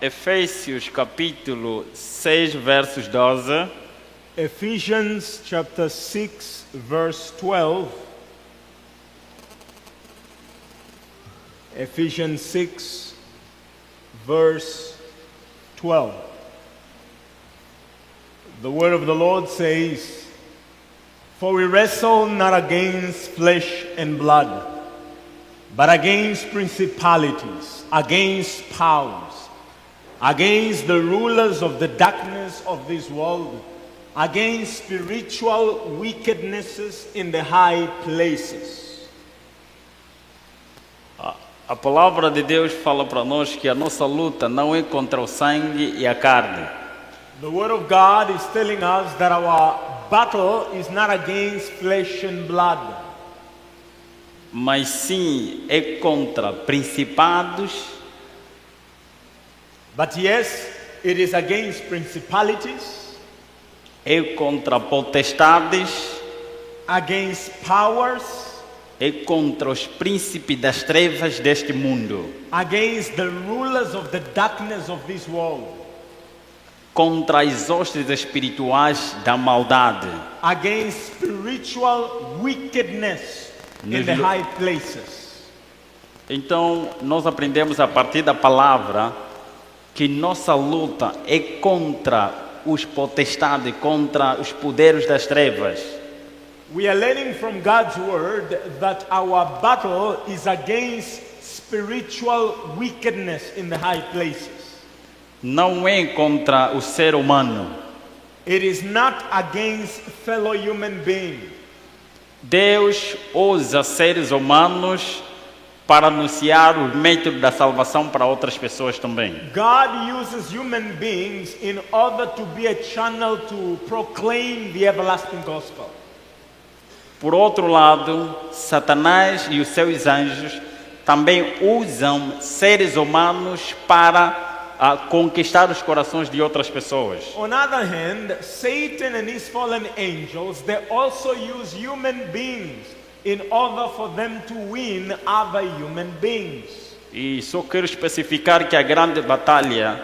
Efésios capítulo 6, versos 12. Ephesians chapter 6, verse 12. Ephesians 6, verse 12. The word of the Lord says, "For we wrestle not against flesh and blood, but against principalities, against powers, against the rulers of the darkness of this world, against spiritual wickednesses in the high places." A palavra de Deus fala para nós que a nossa luta não é contra o sangue e a carne, The word of God is telling us that our battle is not against flesh and blood, mas sim é contra principados, but yes, it is against principalities, é contra potestades, against powers, é contra os príncipes das trevas deste mundo, against the rulers of the darkness of this world, contra as hostes espirituais da maldade. against spiritual wickedness in the high places. Então, nós aprendemos a partir da palavra que nossa luta é contra os potestades, contra os poderes das trevas. We are learning from God's word that our battle is against spiritual wickedness in the high places. Não é contra o ser humano. It is not against fellow human beings. Deus usa seres humanos para anunciar o método da salvação para outras pessoas também. God uses human beings in order to be a channel to proclaim the everlasting gospel. Por outro lado, Satanás e os seus anjos também usam seres humanos para conquistar os corações de outras pessoas. On the other hand, Satan and his fallen angels, they also use human beings in order for them to win other human beings. E só quero especificar que a grande batalha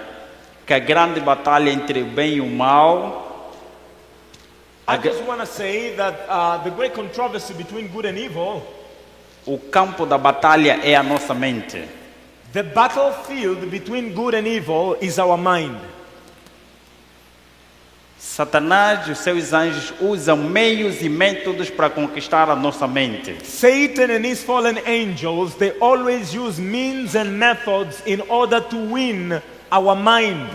entre o bem e o mal, I just want to say that the great controversy between good and evil, o campo da batalha é a nossa mente. the battlefield between good and evil is our mind. Satanás e os seus anjos usam meios e métodos para conquistar a nossa mente. Satan and his fallen angels, they always use means and methods in order to win our mind.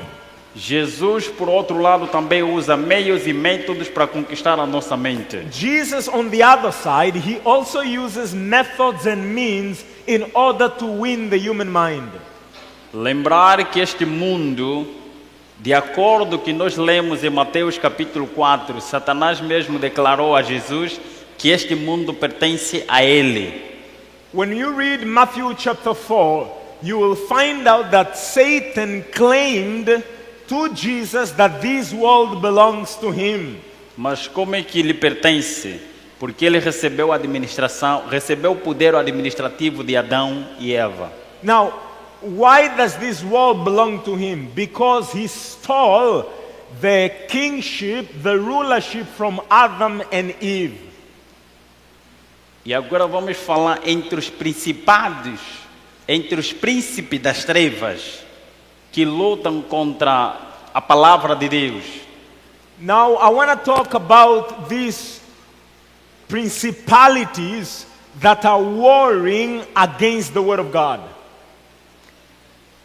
Jesus, por outro lado, também usa meios e métodos para conquistar a nossa mente. Jesus, on the other side, he also uses methods and means in order to win the human mind. Lembrar que este mundo, de acordo com que nós lemos em Mateus capítulo 4, Satanás mesmo declarou a Jesus que este mundo pertence a ele. When you read Matthew chapter 4, you will find out that Satan claimed to Jesus that this world belongs to him. Mas como é que lhe pertence? Porque ele recebeu a administração, recebeu o poder administrativo de Adão e Eva. Now, why does this world belong to him? Because he stole the kingship, the rulership from Adam and Eve. E agora vamos falar entre os principados, entre os príncipes das trevas, que lutam contra a palavra de Deus. Now, I want to talk about these principalities that are warring against the word of God.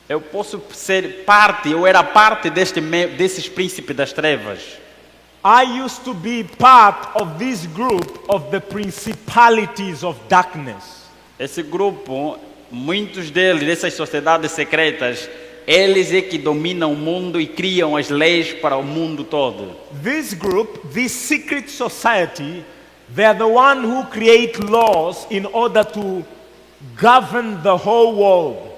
Eu posso ser parte, eu era parte desses príncipes das trevas. I used to be part of this group of the principalities of darkness. Esse grupo, muitos deles, dessas sociedades secretas, eles é que dominam o mundo e criam as leis para o mundo todo. This group, this secret society, they are the one who create laws in order to govern the whole world.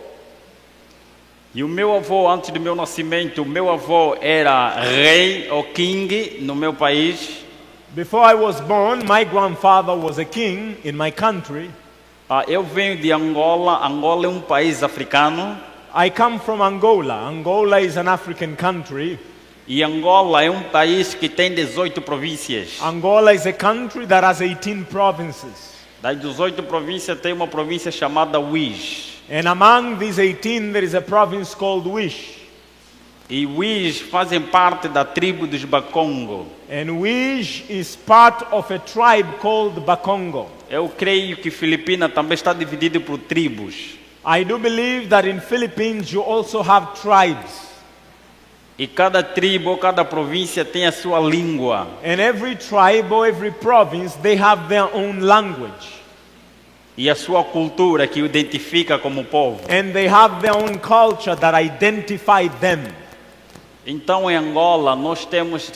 E o meu avô, antes do meu nascimento, o meu avô era rei ou king no meu país. Before I was born, my grandfather was a king in my country. Eu venho de Angola. Angola é um país africano. I come from Angola. Angola is an African country. E Angola é um país que tem 18 províncias. Angola is a country that has 18 provinces. Das 18 províncias tem uma província chamada Wish. And among these 18, there is a province called Wish. E Wish fazem parte da tribo dos Bakongo. And Wish is part of a tribe called Bakongo. Eu creio que Filipina também está dividida por tribos. I do believe that in Philippines you also have tribes. E cada tribo ou cada província tem a sua língua. And every tribe or every province, they have their own language. E a sua cultura que o identifica como povo. And they have their own culture that identify them. Então em Angola nós temos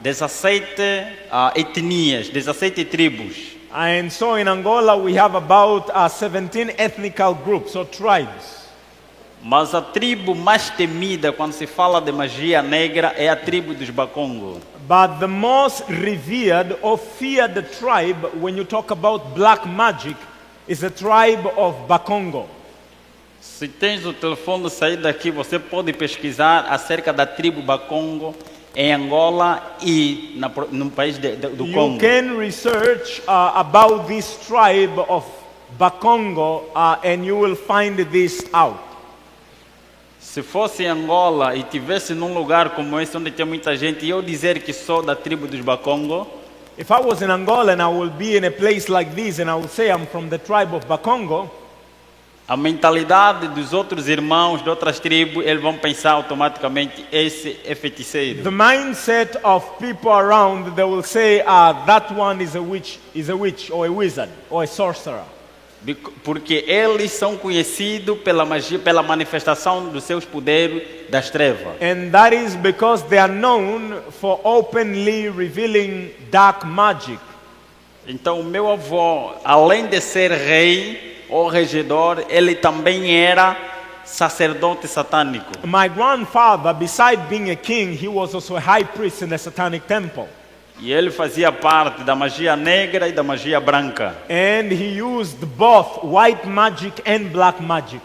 17 etnias, 17 tribos. And so in Angola we have about 17 ethnical groups or tribes. Mas a tribo mais temida quando se fala de magia negra é a tribo dos Bakongo. But the most revered or feared tribe when you talk about black magic is the tribe of Bakongo. Se tens o telefone sair daqui, você pode pesquisar acerca da tribo Bakongo em Angola e no país do You Congo. can research about this tribe of Bakongo and you will find this out. Se fosse em Angola e tivesse num lugar como esse onde tem muita gente e eu dizer que sou da tribo dos Bakongo, If I was in Angola and I will be in a place like this and I will say I'm from the tribe of Bakongo, a mentalidade dos outros irmãos de outras tribos, eles vão pensar automaticamente, esse é feiticeiro. the mindset of people around, they will say, that one is a witch or a wizard or a sorcerer. Porque eles são conhecidos pela magia, pela manifestação dos seus poderes das trevas. And that is because they are known for openly revealing dark magic. Então, o meu avô, além de ser rei ou regedor, ele também era sacerdote satânico. My grandfather, beside being a king, he was also a high priest in the satanic temple. E ele fazia parte da magia negra e da magia branca. And he used both white magic and black magic.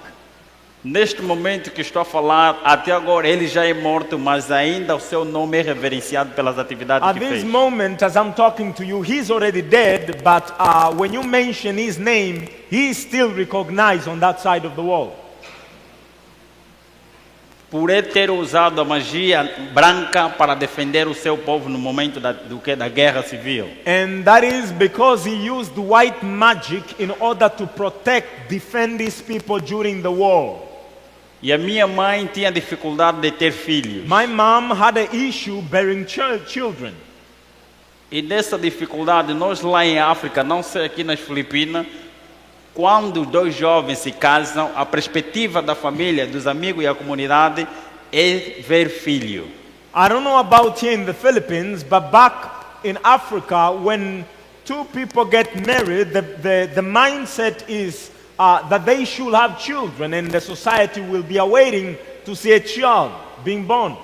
Neste momento que estou a falar, até agora ele já é morto, mas ainda o seu nome é reverenciado pelas atividades At que this fez. moment, as I'm talking to you, he's already dead, but when you mention his name, he is still recognized on that side of the wall. Por ele ter usado a magia branca para defender o seu povo no momento da guerra civil. And that is because he used white magic in order to protect, defend his people during the war. E a minha mãe tinha dificuldade de ter filhos. My mom had an issue bearing children. E dessa dificuldade, nós lá em África, não sei aqui nas Filipinas, quando dois jovens se casam, a perspectiva da família, dos amigos e a comunidade é ver filho. I don't know about here in the Philippines, but back in Africa, when two people get married, the mindset is that they should have children and the society will be awaiting to see a child being born.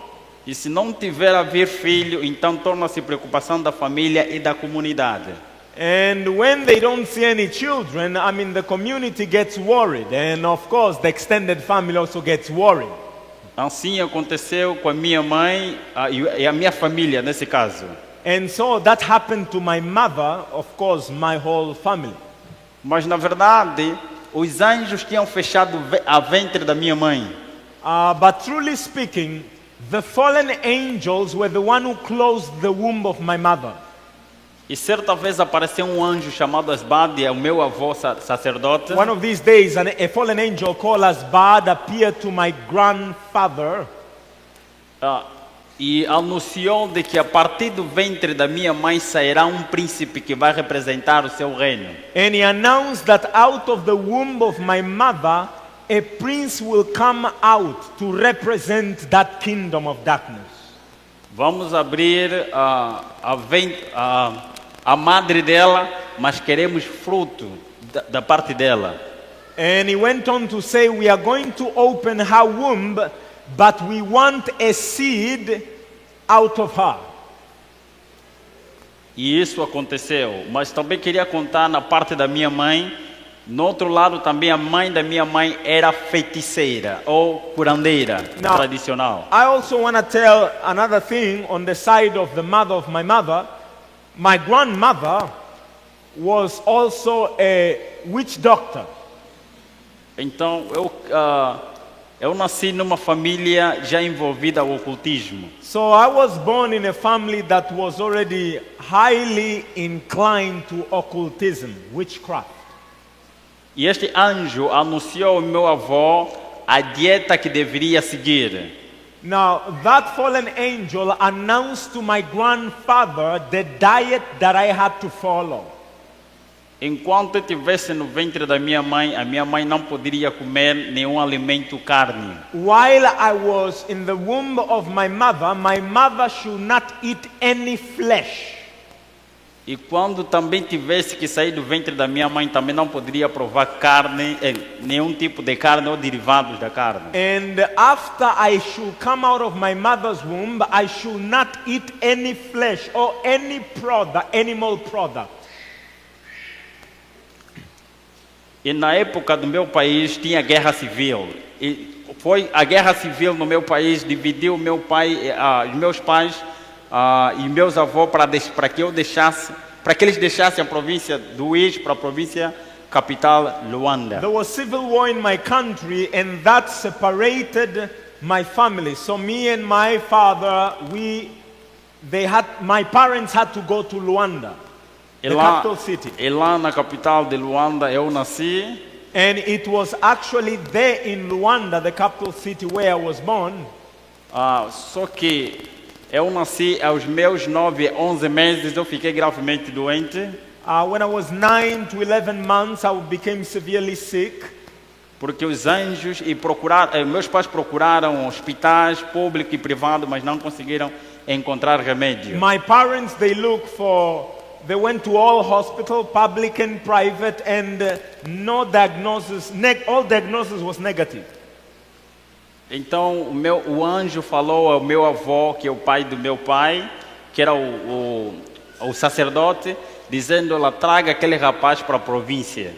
E se não tiver a ver filho, então torna-se preocupação da família e da comunidade. And when they don't see any children, the community gets worried. And of course, the extended family also gets worried. Assim aconteceu com a minha mãe e a minha família, nesse caso. And so that happened to my mother, of course, my whole family. Mas na verdade, os anjos tinham fechado a ventre da minha mãe. But truly speaking, the fallen angels were the one who closed the womb of my mother. E certa vez apareceu um anjo chamado Asbadia, o meu avô sacerdote. One of these days, a fallen angel called Asbad appeared to my grandfather. E anunciou de que a partir do ventre da minha mãe sairá um príncipe que vai representar o seu reino. And he announced that out of the womb of my mother, a prince will come out to represent that kingdom of darkness. Vamos abrir a madre dela, mas queremos fruto da parte dela. And he went on to say, we are going to open her womb, but we want a seed out of her. E isso aconteceu. Mas também queria contar na parte da minha mãe No outro lado também a mãe da minha mãe era feiticeira ou curandeira Não. tradicional. I also want to tell another thing on the side of the mother of my mother. My grandmother was also a witch doctor. Então eu nasci numa família já envolvida ao ocultismo. So I was born in a family that was already highly inclined to occultism, witchcraft. E este anjo anunciou ao meu avô a dieta que deveria seguir. Now, that fallen angel announced to my grandfather the diet that I had to follow. Enquanto eu estivesse no ventre da minha mãe, a minha mãe não poderia comer nenhum alimento carne. While I was in the womb of my mother should not eat any flesh. E quando também tivesse que sair do ventre da minha mãe, também não poderia provar carne, nenhum tipo de carne ou derivados da carne. And after I should come out of my mother's womb, I should not eat any flesh or any product, animal product. E na época do meu país tinha guerra civil. E foi a guerra civil no meu país dividiu meu pai, os meus pais e meus avós para que eles deixassem a província do Uís para a província capital Luanda. There was civil war in my country and that separated my family. So me and my father, my parents had to go to Luanda, E the lá, capital city. e lá na capital de Luanda eu nasci. And it was actually there in Luanda, the capital city where I was born. Só que eu nasci aos meus 9, 11 meses, eu fiquei gravemente doente. When I was 9 to 11 months, I became severely sick. Porque os anjos meus pais procuraram hospitais públicos e privados, mas não conseguiram encontrar remédio. My parents, they went to all hospital, public and private, and no diagnosis, all diagnosis was negative. Então o anjo falou ao meu avô, que é o pai do meu pai, que era o sacerdote, dizendo: ela traga aquele rapaz para a província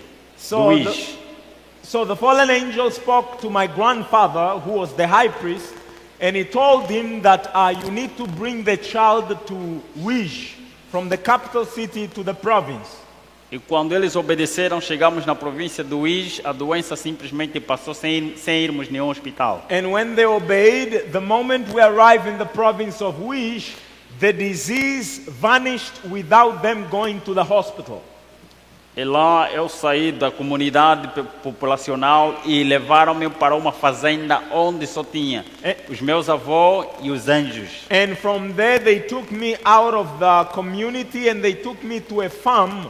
do Uís. So the fallen angel spoke to my grandfather, who was the high priest, and he told him that you need to bring the child to Uís, from the capital city to the province. E quando eles obedeceram, chegamos na província do Uís, a doença simplesmente passou sem irmos nenhum hospital. And when they obeyed, the moment we arrived in the province of Uís, the disease vanished without them going to the hospital. E lá eu saí da comunidade populacional e levaram-me para uma fazenda onde só tinha os meus avós e os anjos. And from there they took me out of the community and they took me to a farm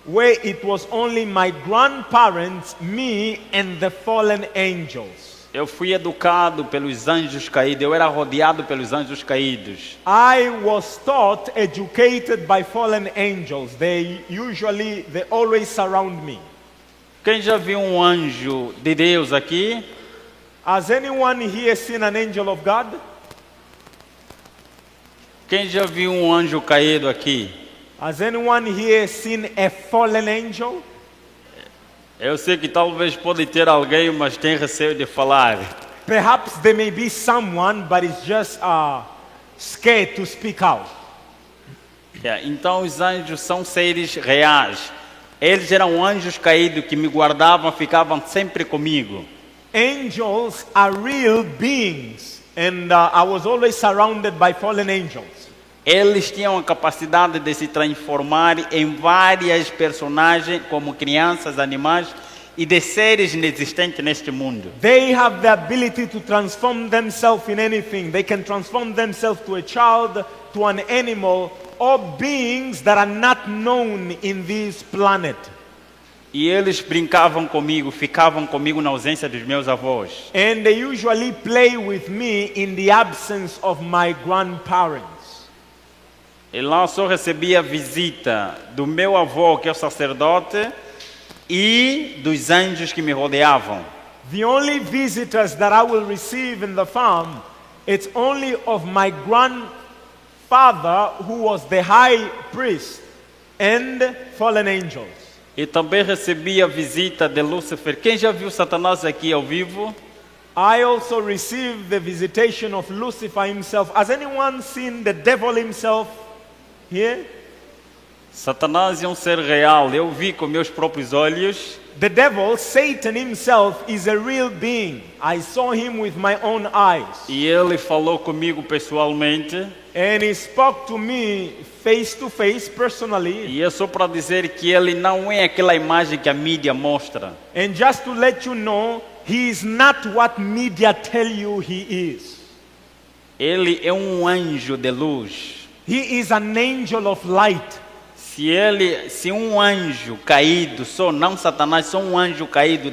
where it was only my grandparents, me and the fallen angels. Eu fui educado pelos anjos caídos, eu era rodeado pelos anjos caídos. I was taught, educated by fallen angels. They always surround me. Quem já viu um anjo de Deus aqui? Has anyone here seen an angel of God? Quem já viu um anjo caído aqui? Has anyone here seen a fallen angel? Eu sei que talvez pode ter alguém, mas tem receio de falar. Perhaps there may be someone, but is just scared to speak out. Então os anjos são seres reais. Eles eram anjos caídos que me guardavam, ficavam sempre comigo. Angels are real beings, and I was always surrounded by fallen angels. Eles tinham a capacidade de se transformar em várias personagens, como crianças, animais e de seres inexistentes neste mundo. They have the ability to transform themselves in anything. They can transform themselves to a child, to an animal, or beings that are not known in this planet. E eles brincavam comigo, ficavam comigo na ausência dos meus avós. And they usually play with me in the absence of my grandparents. E lá só recebia visita do meu avô, que é o sacerdote, e dos anjos que me rodeavam. The only visitors that I will receive in the farm, it's only of my grandfather, who was the high priest, and fallen angels. E também recebi a visita de Lúcifer. Quem já viu Satanás aqui ao vivo? I also received the visitation of Lucifer himself. Has anyone seen the devil himself here? Satanás é um ser real. Eu vi com meus próprios olhos. The devil, Satan himself, is a real being. I saw him with my own eyes. E ele falou comigo pessoalmente. And he spoke to me face to face, personally. E é só para dizer que ele não é aquela imagem que a mídia mostra. And just to let you know, he is not what media tell you he is. Ele é um anjo de luz. He is an angel of light. Se um anjo caído, não Satanás, só um anjo caído,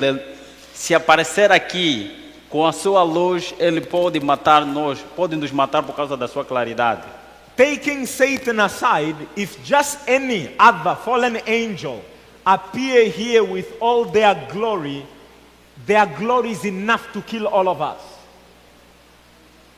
se aparecer aqui com a sua luz, ele pode nos matar por causa da sua claridade. Taking Satan aside, if just any other fallen angel appear here with all their glory is enough to kill all of us.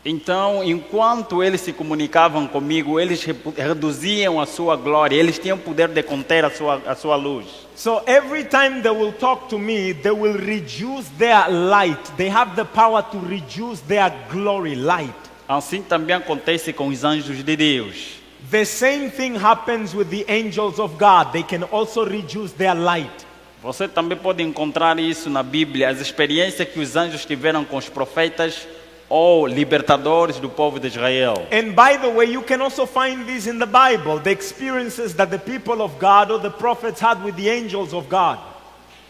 Então, enquanto eles se comunicavam comigo, eles reduziam a sua glória, eles tinham poder de conter a sua luz. So every time they will talk to me, they will reduce their light. They have the power to reduce their glory, light. Assim também acontece com os anjos de Deus. The same thing happens with the angels of God. They can also reduce their light. Você também pode encontrar isso na Bíblia, as experiências que os anjos tiveram com os profetas ou libertadores do povo de Israel. And by the way, you can also find this in the Bible, the experiences that the people of God or the prophets had with the angels of God.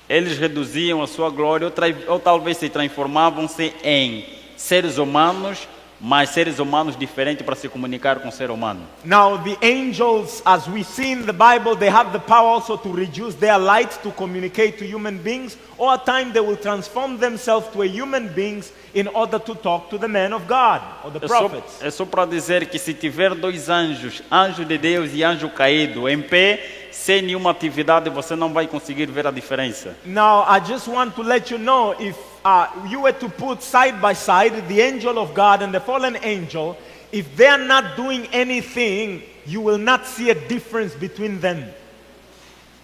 Eles reduziam a sua glória ou talvez se transformavam-se em seres humanos, mas seres humanos diferentes para se comunicar com o ser humano. Now the angels, as we see in the Bible, they have the power also to reduce their light to communicate to human beings, or at times they will transform themselves to a human beings in order to talk to the men of God or the prophets. É só para dizer que se tiver dois anjos, anjo de Deus e anjo caído, em pé, sem nenhuma atividade, você não vai conseguir ver a diferença. Now I just want to let you know, if you were to put side by side the angel of God and the fallen angel, if they are not doing anything, you will not see a difference between them.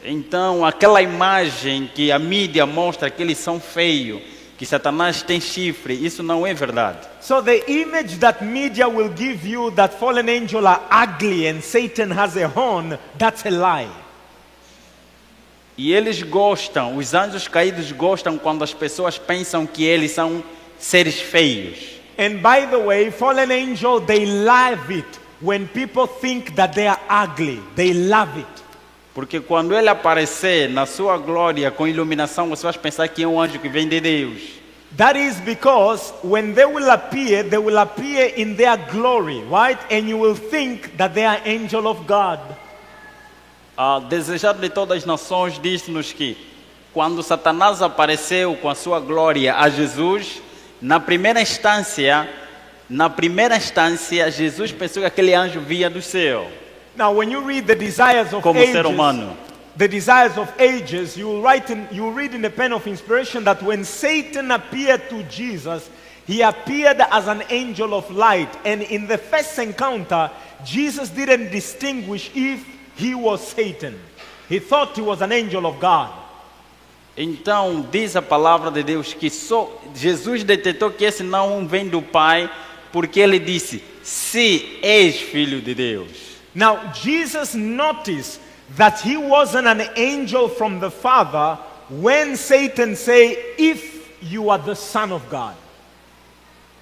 Então, aquela imagem que a mídia mostra que eles são feios, que Satanás tem chifre, isso não é verdade. So the image that media will give you that fallen angels are ugly and Satan has a horn, that's a lie. E eles gostam, os anjos caídos gostam quando as pessoas pensam que eles são seres feios. And by the way, fallen angel, they love it when people think that they are ugly. They love it. Porque quando ele aparecer na sua glória com iluminação, você vai pensar que é um anjo que vem de Deus. That is because when they will appear in their glory, right? And you will think that they are angel of God. Desejado de todas as nações diz-nos que quando Satanás apareceu com a sua glória a Jesus, na primeira instância, Jesus pensou que aquele anjo vinha do céu. Now, when you read the desires of Como ages, ser humano. the desires of ages, you read in the pen of inspiration that when Satan appeared to Jesus, he appeared as an angel of light. And in the first encounter, Jesus didn't distinguish if he was Satan. He thought he was an angel of God. Então, diz a palavra de Deus que só Jesus detectou que esse não vem do Pai, porque ele disse: se és filho de Deus. Now, Jesus noticed that he wasn't an angel from the Father when Satan said, if you are the Son of God.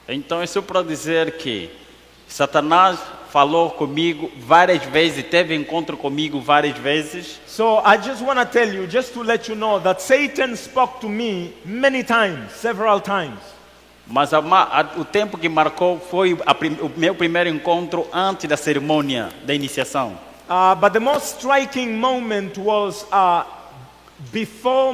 Então, é só para dizer que Satanás falou comigo várias vezes, teve encontro comigo várias vezes. So I just want to tell you, just to let you know, that Satan spoke to me many times, several times. Mas o tempo que marcou foi o meu primeiro encontro antes da cerimônia da iniciação. But the most striking moment was before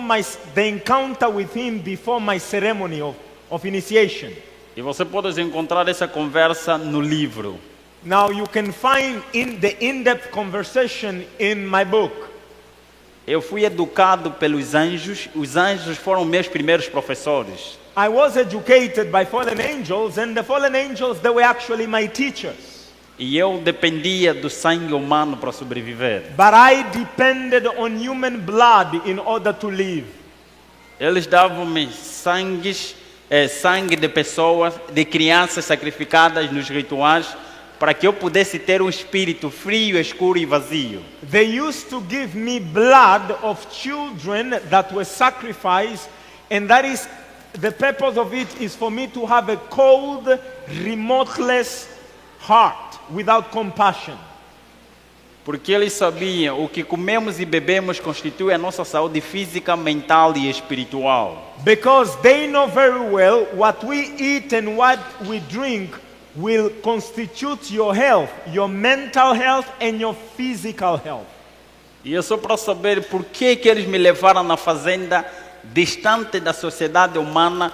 the encounter with him before my ceremony of initiation. E você pode encontrar essa conversa no livro. Now you can find the in-depth conversation in my book. Eu fui educado pelos anjos, os anjos foram meus primeiros professores. I was educated by fallen angels, and the fallen angels, they were actually my teachers. E eu dependia do sangue humano para sobreviver. But I depended on human blood in order to live. Eles davam-me sangue de pessoas, de crianças sacrificadas nos rituais, para que eu pudesse ter um espírito frio, escuro e vazio. They used to give me blood of children that were sacrificed, and that is the purpose of it is for me to have a cold, remoteless heart without compassion. Porque eles sabiam o que comemos e bebemos constitui a nossa saúde física, mental e espiritual. Because they know very well what we eat and what we drink will constitute your health, your mental health and your physical health. E é só para saber por que eles me levaram na fazenda, distante da sociedade humana,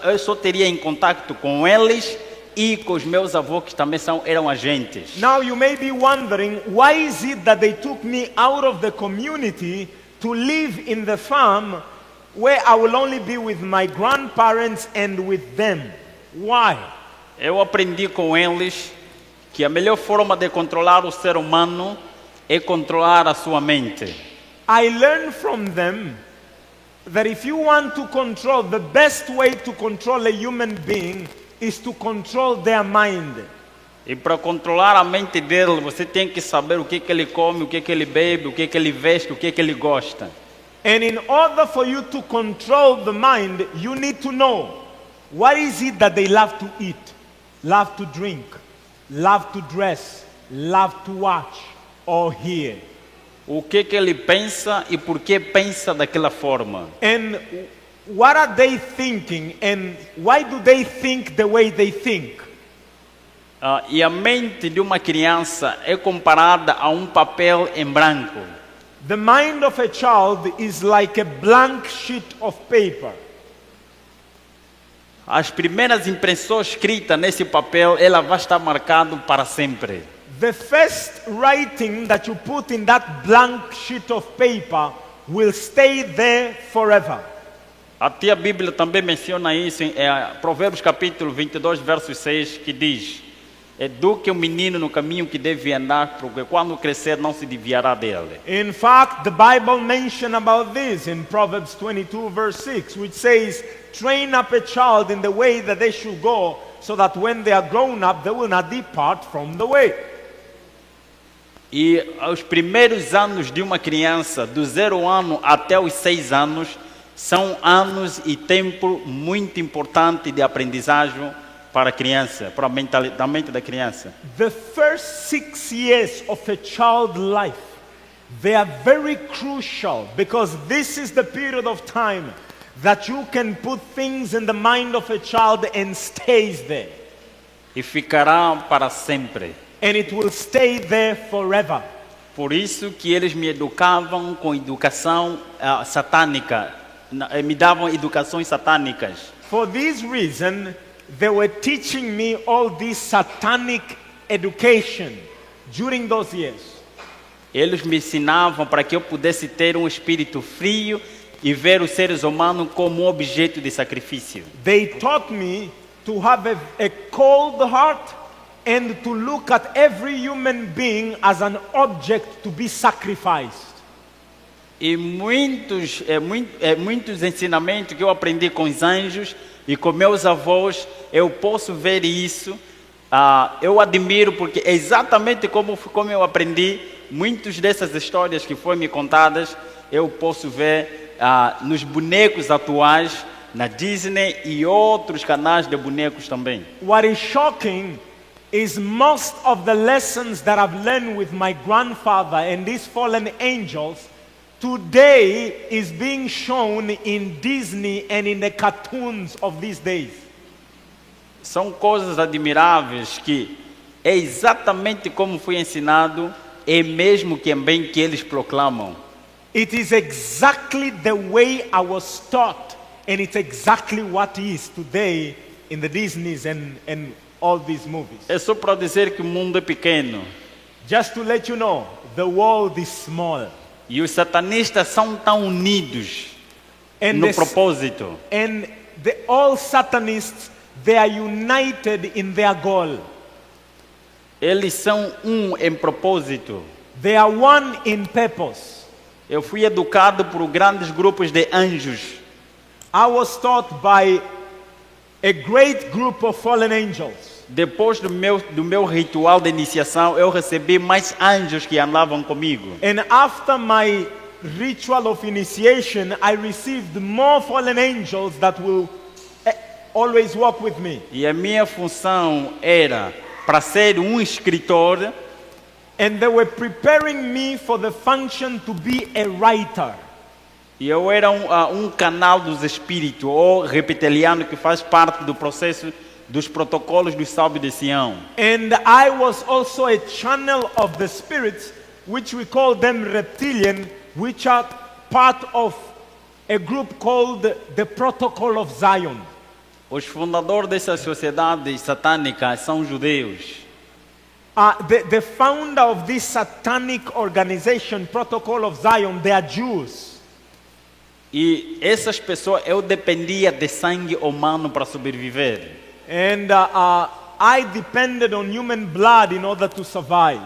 eu só teria em contato com eles e com os meus avós que também eram agentes. Now you may be wondering, why is it that they took me out of the community to live in the farm where I will only be with my grandparents and with them? Why? Eu aprendi com eles que a melhor forma de controlar o ser humano é controlar a sua mente. I learned from them that if you want to control, the best way to control a human being is to control their mind. E para controlar a mente dele, você tem que saber o que ele come, o que ele bebe, o que ele veste, o que ele gosta. And in order for you to control the mind, you need to know what is it that they love to eat, love to drink, love to dress, love to watch or hear. O que ele pensa e por que pensa daquela forma. And what are they thinking and why do they think the way they think? E a mente de uma criança é comparada a um papel em branco. The mind of a child is like a blank sheet of paper. As primeiras impressões escritas nesse papel, ela vai estar marcada para sempre. The first writing that you put in that blank sheet of paper will stay there forever. Até a Bíblia também menciona isso em Provérbios capítulo 22, verso 6, que diz: eduque o menino no caminho que deve andar, porque quando crescer não se desviará dele. In fact, the Bible mentions about this in Proverbs 22, verse 6, which says, train up a child in the way that they should go, so that when they are grown up, they will not depart from the way. E os primeiros anos de uma criança, do 0 ano até os 6 anos, são anos e tempo muito importante de aprendizagem para a criança, para a mente da criança. The first 6 years of a child's life, they are very crucial because this is the period of time that you can put things in the mind of a child and stays there. E ficará para sempre. And it will stay there forever. Por isso que eles me educavam com educação satânica, me davam educações satânicas. For this reason, they were teaching me all this satanic education during those years. Eles me ensinavam para que eu pudesse ter um espírito frio e ver os seres humanos como objeto de sacrifício. They taught me to have a cold heart and to look at every human being as an object to be sacrificed. E muitos ensinamentos que eu aprendi com os anjos e com meus avós, eu posso ver isso. Eu admiro porque é exatamente como eu aprendi. Muitas dessas histórias que foram me contadas, eu posso ver nos bonecos atuais, na Disney e outros canais de bonecos também. What is shocking is most of the lessons that I've learned with my grandfather and these fallen angels today is being shown in Disney and in the cartoons of these days. São coisas admiráveis que é exatamente como foi ensinado, é mesmo que bem que eles proclamam. It is exactly the way I was taught, and it's exactly what is today in the Disneys and all these movies. É só para dizer que o mundo é pequeno. Just to let you know, the world is small. E os satanistas são tão unidos And no propósito. And all Satanists, they are united in their goal. Eles são um em propósito. They are one in purpose. Eu fui educado por grandes grupos de anjos. I was taught by a great group of fallen angels. Depois do meu ritual de iniciação, eu recebi mais anjos que andavam comigo. And after my ritual of initiation, I received more fallen angels that will always walk with me. E a minha função era para ser um escritor, And they were preparing me for the function to be a writer. e eu era um canal dos espíritos, ou reptiliano, que faz parte do processo dos protocolos do Sábio de Sião. And I was also a channel of the spirits, which we call them reptilian, which are part of a group called the Protocol of Zion. Os fundadores dessa sociedade satânica são judeus. The founder of this satanic organization, Protocol of Zion, they are Jews. E essas pessoas, eu dependia de sangue humano para sobreviver. And I depended on human blood in order to survive.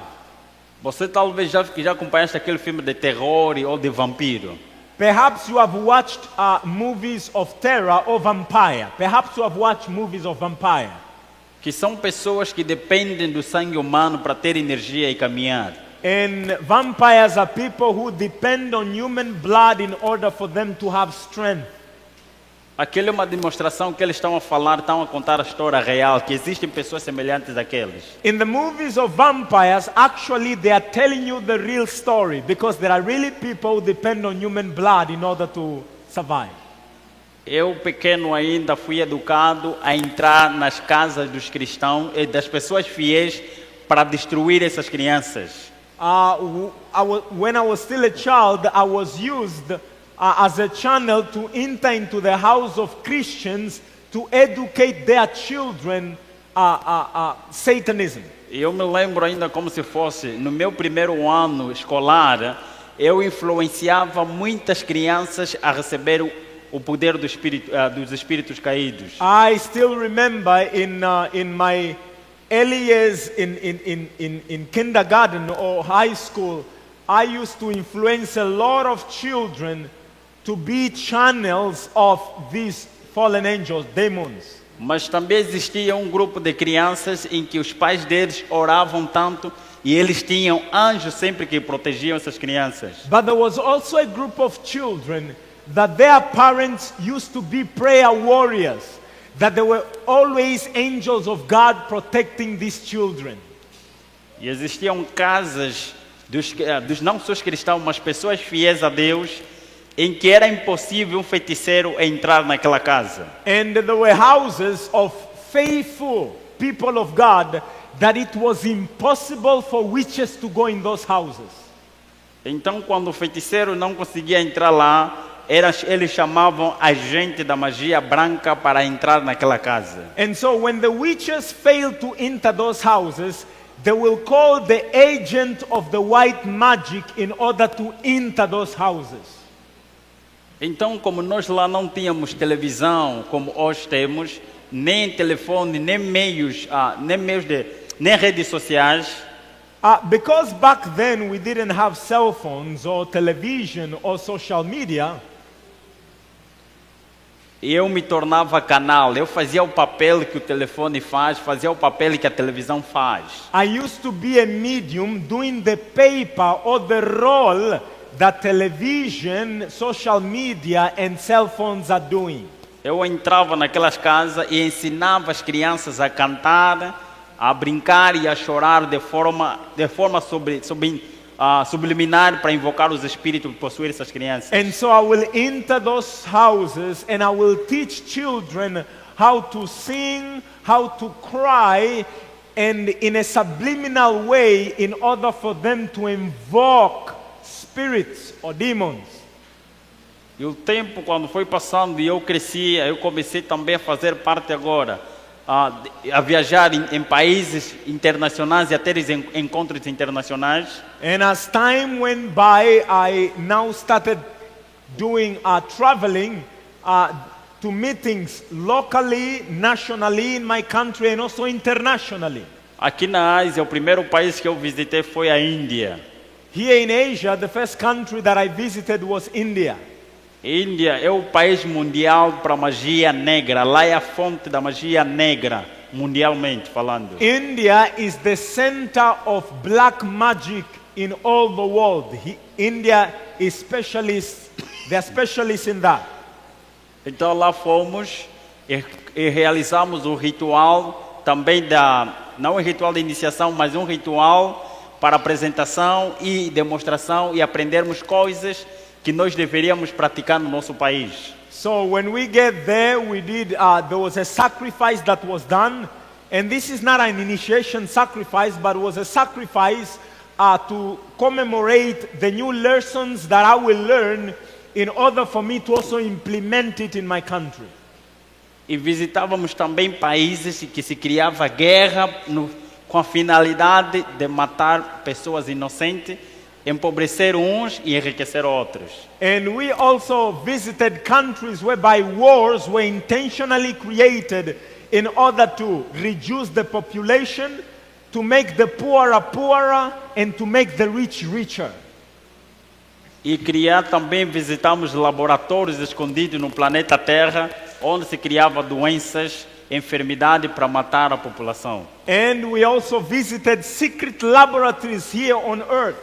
Você talvez já acompanhaste aquele filme de terror ou de vampiro. Perhaps you have watched movies of terror or vampire. Perhaps you have watched movies of vampire. Que são pessoas que dependem do sangue humano para ter energia e caminhar. And vampires are people who depend on human blood in order for them to have strength. Aquela é uma demonstração que eles estão a falar, estão a contar a história real, que existem pessoas semelhantes àqueles. In the movies of vampires, actually they are telling you the real story because there are really people who depend on human blood in order to survive. Eu, pequeno ainda, fui educado a entrar nas casas dos cristãos e das pessoas fiéis para destruir essas crianças. When I was still a child, I was used as a channel to enter into the house of Christians to educate their children Satanism. E eu me lembro ainda como se fosse, no meu primeiro ano escolar, eu influenciava muitas crianças a receber o poder do espírito, dos espíritos caídos. I still remember in my early years in kindergarten or high school, I used to influence a lot of children to be channels of these fallen angels, demons. Mas também existia um grupo de crianças em que os pais deles oravam tanto e eles tinham anjos sempre que protegiam essas crianças. But there was also a group of children that their parents used to be prayer warriors, that there were always angels of God protecting these children. E existiam casas dos não só cristãos, mas pessoas fiéis a Deus, em que era impossível um feiticeiro entrar naquela casa. And there were houses of faithful people of God that it was impossible for witches to go in those houses. Então, quando o feiticeiro não conseguia entrar lá, eles chamavam a gente da magia branca para entrar naquela casa. And so when the witches failed to enter those houses, they will call the agent of the white magic in order to enter those houses. Então, como nós lá não tínhamos televisão como hoje temos, nem telefone, nem redes sociais, Because back then we didn't have cell phones or television or social media, eu me tornava canal. Eu fazia o papel que o telefone faz, fazia o papel que a televisão faz. I used to be a medium doing the paper or the role that television, social media and cell phones are doing. Eu entrava naquelas casas e ensinava as crianças a cantar, a brincar e a chorar de forma subliminar para invocar os espíritos que possuem essas crianças. And so I will enter those houses and I will teach children how to sing, how to cry, and in a subliminal way in order for them to invoke spirits or demons. E o tempo, quando foi passando e eu crescia, eu comecei também a fazer parte agora, a viajar em países internacionais e a ter encontros internacionais. And as time went by, I now started doing traveling to meetings locally, nationally in my country and also internationally. Aqui na Ásia, o primeiro país que eu visitei foi a Índia. Here in Asia, the first country that I visited was India. Índia é o país mundial para magia negra. Lá é a fonte da magia negra, mundialmente falando. India is the center of black magic in all the world. India is specialist, they are specialists in that. Então lá fomos e realizamos um ritual também não um ritual de iniciação, mas um ritual para apresentação e demonstração e aprendermos coisas que nós deveríamos praticar no nosso país. So when we get there, there was a sacrifice that was done, and this is not an initiation sacrifice, but was a sacrifice to commemorate the new lessons that I will learn in order for me to also implement it in my country. E visitávamos também países que se criava guerra com a finalidade de matar pessoas inocentes, empobrecer uns e enriquecer outros. And we also visited countries whereby wars were intentionally created in order to reduce the population, to make the poorer poorer, and to make the rich richer. E também visitamos laboratórios escondidos no planeta Terra, onde se criava doenças, enfermidade para matar a população. And we also visited secret laboratories here on earth,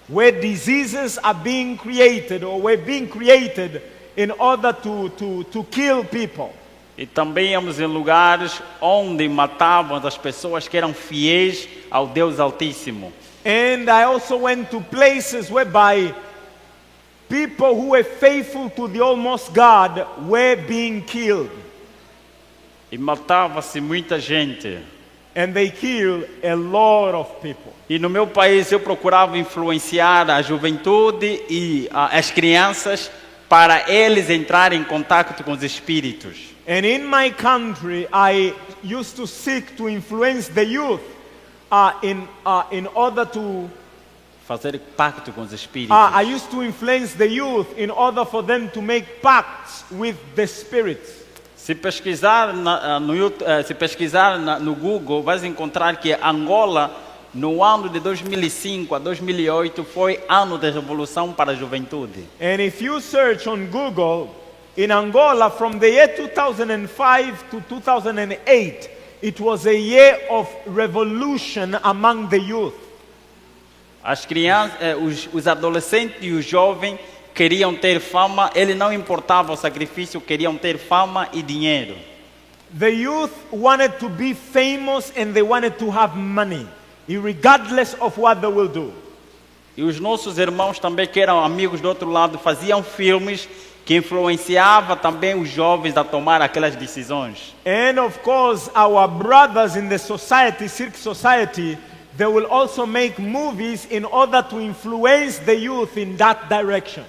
where diseases are being created or were being created in order to kill people. E também íamos em lugares onde matavam as pessoas que eram fiéis ao Deus Altíssimo. And I also went to places whereby people who were faithful to the Almighty God were being killed. E matava-se muita gente. And they killed a lot of people. E no meu país eu procurava influenciar a juventude e as crianças para eles entrarem em contato com os espíritos. And in my country, I used to seek to influence the youth in order to fazer pacto com os espíritos. I used to influence the youth in order for them to make pacts with the spirits. Se pesquisar no Google, vais encontrar que Angola, no ano de 2005 a 2008, foi ano de revolução para a juventude. And if you search on Google, in Angola, from the year 2005 to 2008, it was a year of revolution among the youth. As crianças, os adolescentes e os jovens queriam ter fama, ele não importava o sacrifício, queriam ter fama e dinheiro. The youth wanted to be famous and they wanted to have money, regardless of what they will do. E os nossos irmãos também, que eram amigos do outro lado, faziam filmes que influenciava também os jovens a tomar aquelas decisões. And of course, our brothers in the society, Cirque Society, they will also make movies in order to influence the youth in that direction.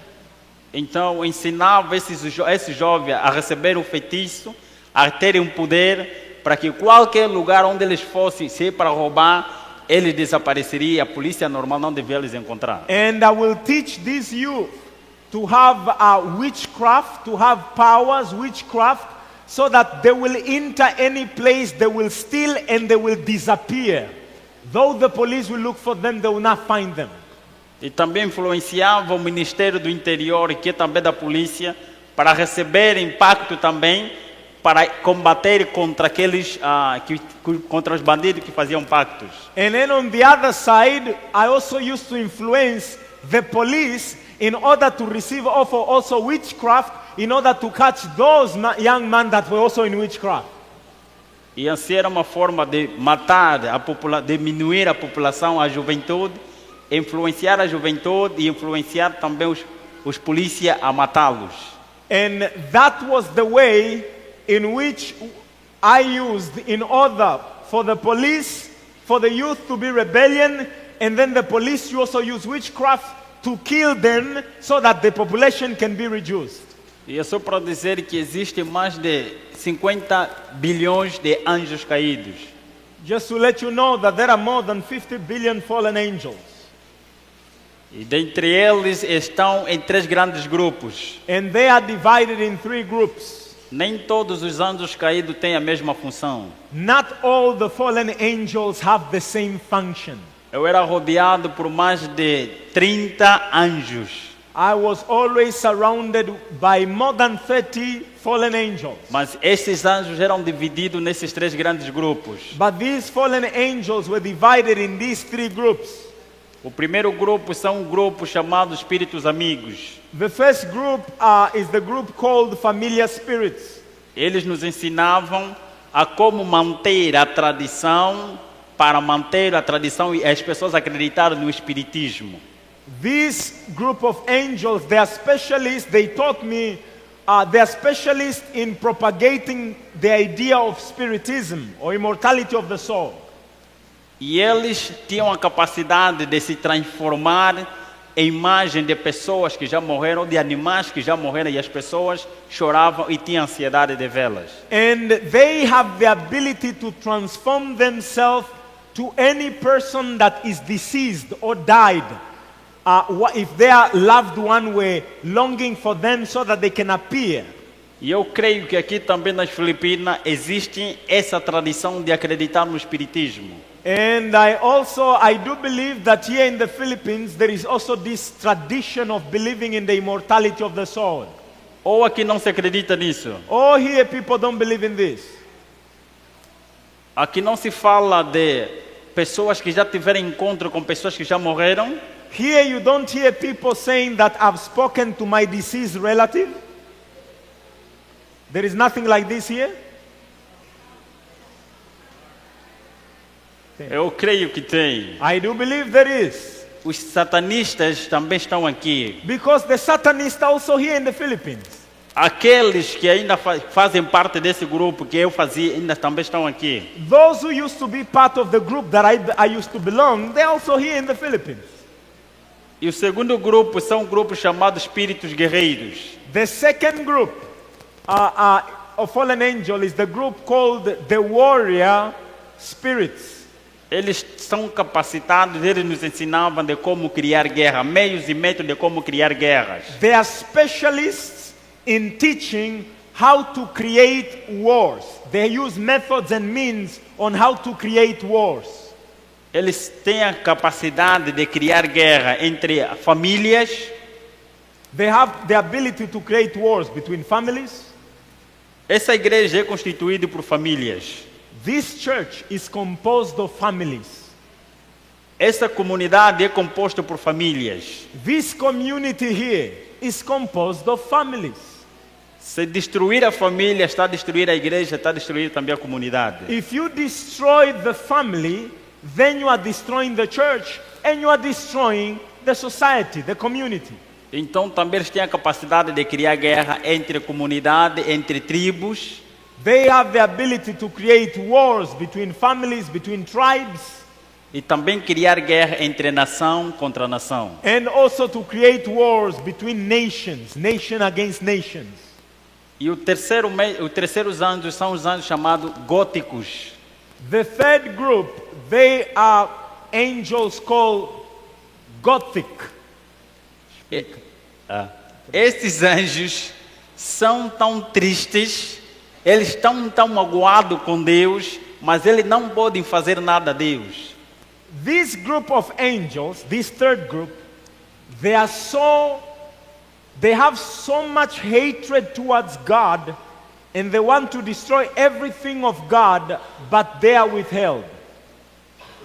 Então ensinava esses jovens a receber o feitiço, a terem um poder, para que qualquer lugar onde eles fossem, se é para roubar, eles desapareceriam, a polícia normal não devia eles encontrar. And I will teach these youth to have witchcraft, to have powers, witchcraft, so that they will enter any place, they will steal and they will disappear. Though the police will look for them, they will not find them. E também influenciava o Ministério do Interior, que é também da polícia, para receber impacto também, para combater contra aqueles, contra os bandidos que faziam pactos. And then on the other side, I also used to influence the police in order to receive also witchcraft, in order to catch those young men that were also in witchcraft. E assim era uma forma de matar, diminuir a população, a juventude, influenciar a juventude e influenciar também os polícias a matá-los. And that was the way in which I used in order for the police, for the youth to be rebellion, and then the police also use witchcraft to kill them so that the population can be reduced. E é só para dizer que existem mais de 50 bilhões de anjos caídos. Just to let you know that there are more than 50 billion fallen angels. E dentre eles estão em 3 grandes grupos. And they are divided in 3 groups. Nem todos os anjos caídos têm a mesma função. Not all the fallen angels have the same function. Eu era rodeado por mais de 30 anjos. I was always surrounded by more than 30 fallen angels. Mas esses anjos eram divididos nesses 3 grandes grupos. But these fallen angels were divided in these 3 groups. O primeiro grupo são um grupo chamado Espíritos Amigos. The first group is the group called familiar spirits. Eles nos ensinavam a como manter a tradição, para manter a tradição e as pessoas acreditarem no Espiritismo. This group of angels, they are specialists, they taught me, they are specialists in propagating the idea of spiritism or immortality of the soul. E eles tinham a capacidade de se transformar em imagem de pessoas que já morreram, de animais que já morreram, e as pessoas choravam e tinham ansiedade de vê-las. And they have the ability to transform themselves to any person that is deceased or died. If their loved one were longing for them so that they can appear. E eu creio que aqui também nas Filipinas existe essa tradição de acreditar no Espiritismo. And I do believe that here in the Philippines there is also this tradition of believing in the immortality of the soul. Ou aqui não se acredita nisso? Or here people don't believe in this. Aqui não se fala de pessoas que já tiveram encontro com pessoas que já morreram. Here you don't hear people saying that I've spoken to my deceased relative. There is nothing like this here. Eu creio que tem. I do believe there is. Os satanistas também estão aqui. Because the Satanists are also here in the Philippines. Aqueles que ainda fazem parte desse grupo que eu fazia, ainda também estão aqui. Those who used to be part of the group that I used to belong, they're also here in the Philippines. E o segundo grupo são grupos chamados espíritos guerreiros. The second group of fallen angel is the group called the warrior spirits. Eles são capacitados, eles nos ensinavam de como criar guerra, meios e métodos de como criar guerras. They are specialists in teaching how to create wars. They use methods and means on how to create wars. Eles têm a capacidade de criar guerra entre famílias. They have the ability to create wars between families. Essa igreja é constituída por famílias. This church is composed of families. Essa comunidade é composta por famílias. This community here is composed of families. Se destruir a família, está a destruir a igreja, está a destruir também a comunidade. If you destroy the family, then you are destroying the church and you are destroying the society, the community. Então também eles têm a capacidade de criar guerra entre comunidade, entre tribos. They have the ability to create wars between families, between tribes. E também criar guerra entre nação contra nação. And also to create wars between nations, nation against nations. E os terceiros anjos são os anjos chamados góticos. The third group, they are angels called Gothic. Esses anjos são tão tristes, eles estão tão magoados com Deus, mas eles não podem fazer nada a Deus. This group of angels, this third group, they have so much hatred towards God, and they want to destroy everything of God, but they are withheld.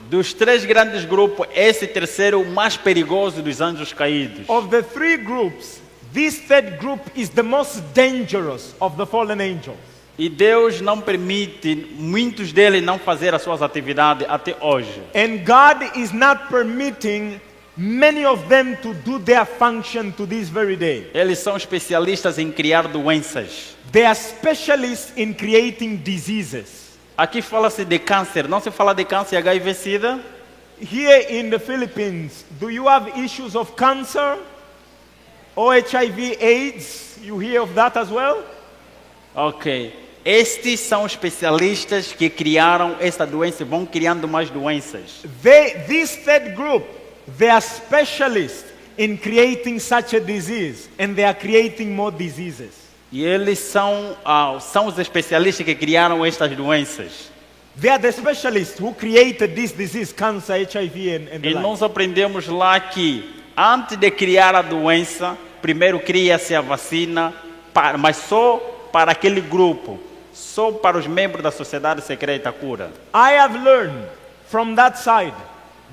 Dos 3 grandes grupos, esse terceiro o mais perigoso dos anjos caídos. Of the 3 groups, this third group is the most dangerous of the fallen angels. E Deus não permite muitos deles não fazer as suas atividades até hoje. And God is not permitting many of them to do their function to this very day. Eles são especialistas em criar doenças. They are specialists in creating diseases. Aqui fala-se de câncer, não se fala de câncer HIV/SIDA? Here in the Philippines, do you have issues of cancer or HIV/AIDS? You hear of that as well? Ok. Estes são especialistas que criaram essa doença, vão criando mais doenças. This third group, they are specialists in creating such a disease, and they are creating more diseases. E eles são os especialistas que criaram estas doenças. They are the specialists who created this disease, cancer, HIV, and the E like. nós aprendemos lá que antes de criar a doença, primeiro cria-se a vacina, mas só para aquele grupo, só para os membros da sociedade secreta a cura. I have learned from that side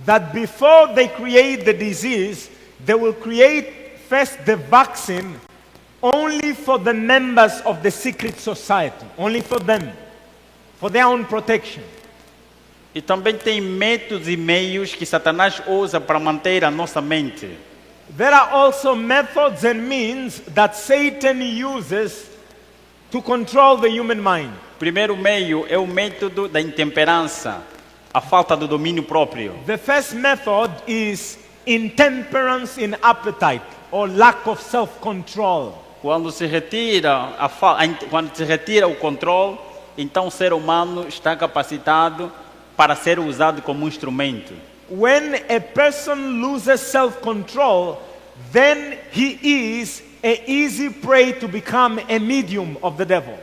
that before they create the disease, they will create first the vaccine only for the members of the secret society, only for them, for their own protection. E também tem métodos e meios que Satanás usa para manter a nossa mente. There are also methods and means that Satan uses to control the human mind. Primeiro meio é o método da intemperança, a falta do domínio próprio. The first method is intemperance in appetite or lack of self-control. Quando se retira quando se retira o controle, então o ser humano está capacitado para ser usado como instrumento. When a person loses self-control, then he is an easy prey to become a medium of the devil.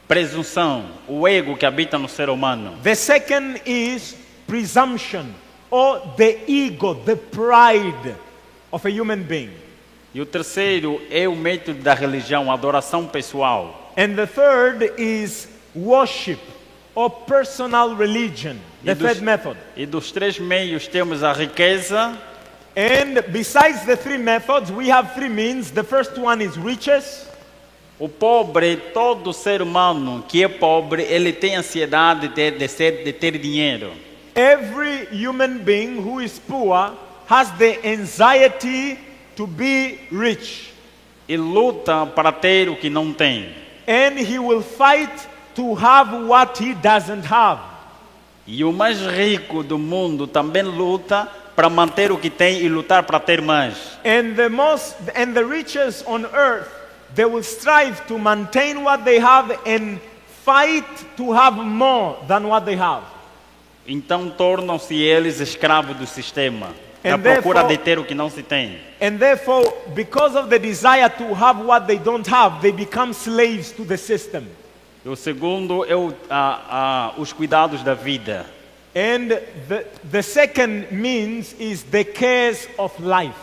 Presunção, o ego que habita no ser humano. The second is presumption or the ego, the pride of a human being. E o terceiro é o método da religião, a adoração pessoal. And the third is worship or personal religion, the third method. E dos três meios temos a riqueza, And besides the three methods, we have three means. The first one is riches. o pobre, todo ser humano que é pobre, ele tem ansiedade de ter dinheiro. Every human being who is poor has the anxiety to be rich. E luta para ter o que não tem. And he will fight to have what he doesn't have. E o mais rico do mundo também luta para manter o que tem e lutar para ter mais. And the richest on earth, they will strive to maintain what they have and fight to have more than what they have. Então tornam-se eles escravos do sistema, na And procura therefore- de ter o que não se tem. And therefore, because of the desire to have what they don't have, they become slaves to the system. E o segundo é os cuidados da vida. And the second means is the cares of life.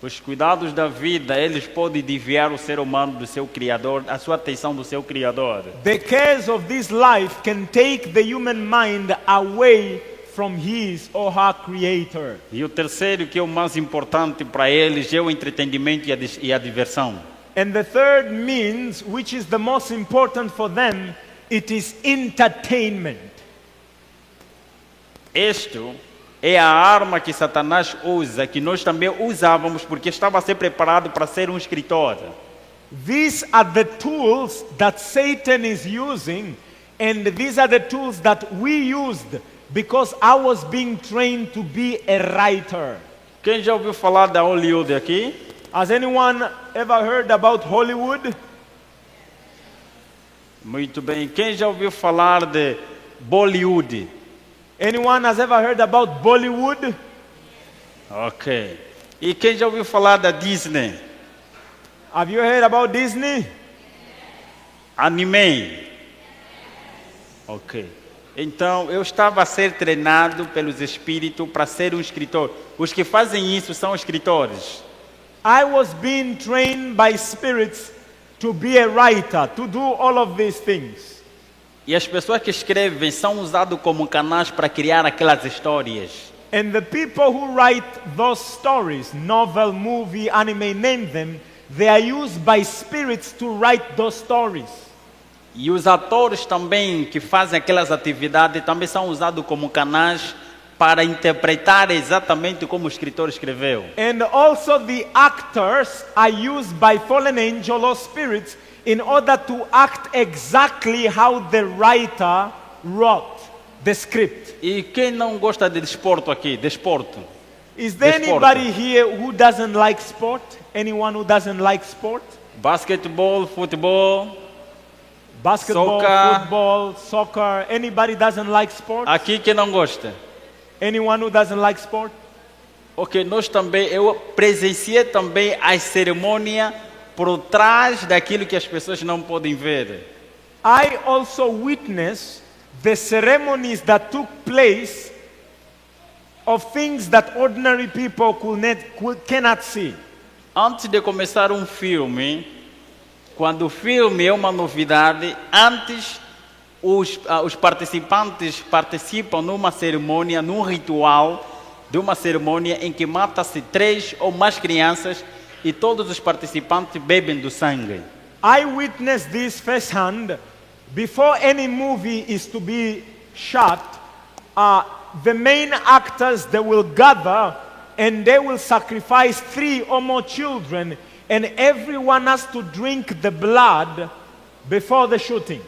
Os cuidados da vida, eles podem desviar o ser humano do seu Criador, a sua atenção do seu Criador. The cares of this life can take the human mind away from his or her creator. E o terceiro, que é o mais importante para eles, é o entretenimento e a diversão. And the third means, which is the most important for them, it is entertainment. Isto é a arma que Satanás usa, que nós também usávamos, porque estava a ser preparado para ser um escritor. These are the tools that Satan is using, and these are the tools that we used because I was being trained to be a writer. Quem já ouviu falar da Hollywood aqui? Has anyone ever heard about Hollywood? Muito bem. Quem já ouviu falar de Bollywood? Anyone has ever heard about Bollywood? Ok. E quem já ouviu falar da Disney? Have you heard about Disney? Anime. Ok. Então, eu estava a ser treinado pelos espíritos para ser um escritor. Os que fazem isso são escritores. I was being trained by spirits to be a writer, to do all of these things. E as pessoas que escrevem são usadas como canais para criar aquelas histórias. And the people who write those stories, novel, movie, anime, name them, they are used by spirits to write those stories. E os atores também que fazem aquelas atividades também são usados como canais para interpretar exatamente como o escritor escreveu. And also the actors are used by fallen angel or spirits in order to act exactly how the writer wrote the script. E quem não gosta de desporto aqui? Desporto. Is there Desporto. anybody here who doesn't like sport? Anyone who doesn't like sport? Basquetebol, futebol. Basketball, Soccer. football, soccer. Anybody doesn't like sport? Aqui quem não gosta? Anyone who doesn't like sport? Ok, nós também, eu presenciei também a cerimônia por trás daquilo que as pessoas não podem ver. I also witnessed the ceremonies that took place of things that ordinary people cannot see. Antes de começar um filme, quando o filme é uma novidade, antes os participantes participam numa cerimônia, num ritual de uma cerimônia em que mata-se 3 ou mais crianças e todos os participantes bebem do sangue. I witnessed this firsthand. Before any movie is to be shot, the main actors, they will gather and they will sacrifice 3 or more children, and everyone has to drink the blood before the shooting.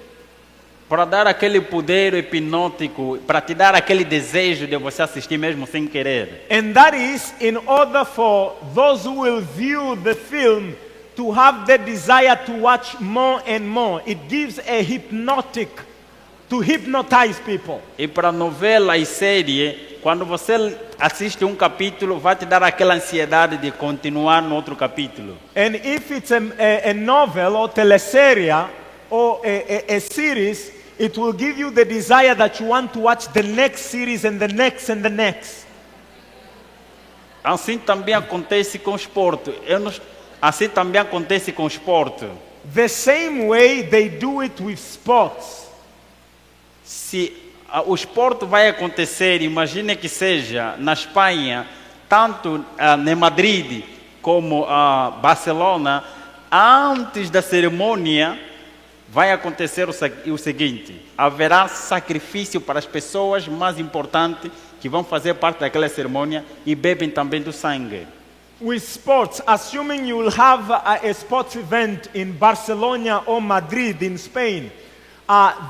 Para dar aquele poder hipnótico, para te dar aquele desejo de você assistir mesmo sem querer. And that is in order for those who will view the film to have the desire to watch more and more. It gives a hypnotic, to hypnotize people. E para novela e série, quando você assiste um capítulo, vai te dar aquela ansiedade de continuar no outro capítulo. And if it's a novel or teleserie or a series, it will give you the desire that you want to watch the next series and the next and the next. Assim também acontece com o esporte. Assim também acontece com o esporte. The same way they do it with sports. Se o esporte vai acontecer, imagine que seja na Espanha, tanto em Madrid como Barcelona, antes da cerimônia vai acontecer o seguinte: haverá sacrifício para as pessoas mais importantes que vão fazer parte daquela cerimônia e bebem também do sangue. With sports, assuming you will have a sports event in Barcelona or Madrid in Spain,